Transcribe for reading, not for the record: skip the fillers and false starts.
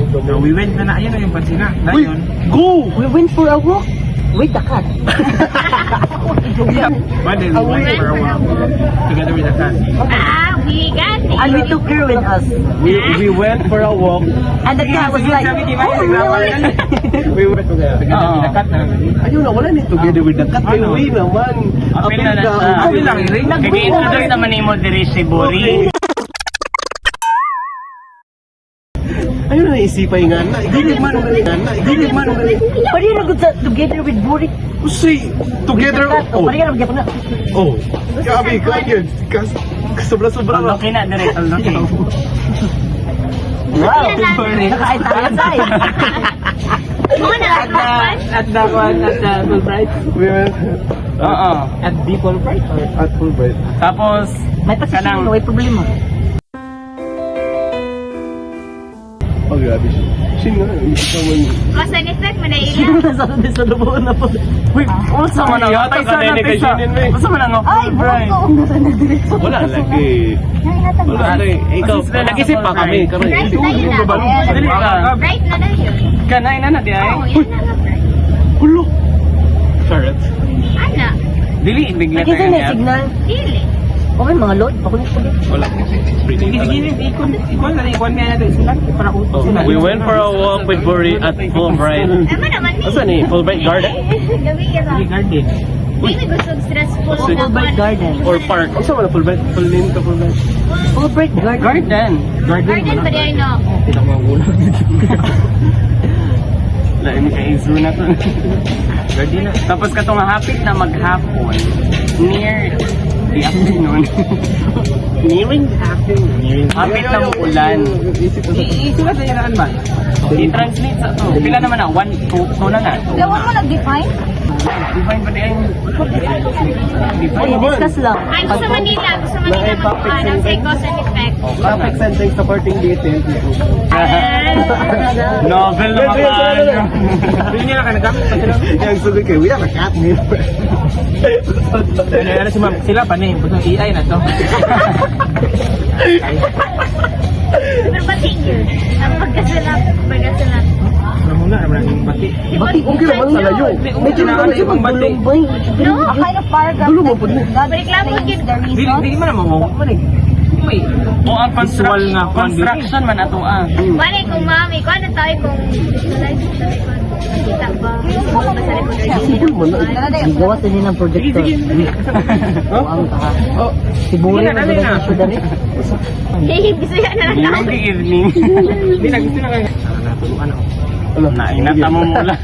So, we went na yan yung pansina. Na Uy, yun. go! We went for a walk with the cat. Yeah. But then we went for a walk together with the cat. We got it. And we took her with us. We went for a walk. And the cat was like, oh, really? We went together with the cat. Ayun na, wala ni together with the cat. Ay, Ano? uwi naman. Apil na na sa... Apil lang, Ring. Kaya-introduce naman ni mo diri si Bori. Ayun na, isipay nga na. Gilid man. Gilid man. Pwede na good sa together with Buri. Say, together. Oh, pwede na magyapon na. Oh. Grabe ka yun. Sobra-sobra na. Talaki na diri, talaki. Wow, nakaitay-atay. At the Fulbright. We went Oo. At the Fulbright. at Fulbright. Tapos, May pasisyon na, may problema. Oh, grabe siya. Sino nga? Ikaw man. Cause and effect, manailan. Nasaan sa lubuan na po. uy, unsa man ang Yata ka delegation yun, eh. Unsa man ang Ay, Fulbright? buko. Nasaan na diretso. Wala lagi. Wala lagi. Ikaw, nag-isip pa kami. Right na yun na. Dili ka. Right na na yun. Kanay na na di ay. Oh, yan na nga, right. Hulo. Charlotte. Ana, Dili bigla Nakita tayo na niya. signal. dili. Okay, mga lord. Pakulit-kulit. Wala. Sige, ikon na ikon niya natin sila para kung sila. We went for a walk with Buri at Fulbright. Ama naman ni. Asan eh? Fulbright Garden? Gabi ka ba? Garden. Hindi gusto stressful na Fulbright Garden. Or park? Ano sa mga Fulbright? Full name ka Fulbright? Fulbright Garden. Garden. Garden pa rin no. Pinakagulang. Lain ka isu na to. Garden na. Tapos katong hapit na maghapon near the afternoon. Nearing afternoon. Hapit na ulan. Isulat na yan ba? I-translate sa to. Pila naman na 1 2 na na. Lawan mo nag-define? Define pa di ay. Ay, discuss lang. Ay, gusto Manila. Gusto Manila mag-ano say cause and effect. Traffic sentence supporting detail. Novel na makaan. Hindi niya ka nagkakit pa sila. Yung sabi kayo, we have a cat name. Ano si ma'am, sila pa na yung putong AI na to. Pero batik yun. Ang pagkasalap. Ano muna, naman yung bati. Bakit okay naman sa layo? Medyo na ano yung bati. No, a kind of paragraph. Gulo mo po din. Reklamo yun. Hindi man naman mawag man eh. May O ang visual nga construction man ato ah. Bale, kung mami, kung ano tayo kung kita ba? Simple mo na. Gawa sa nilang projector. Ang taha. Oh, Si Buri Sige na, na dali na. gusto dali. Hey, gusto yan na lang Evening tayo. evening. Hindi na gusto na kayo. Natulungan ako. ano? Nainata mo mula.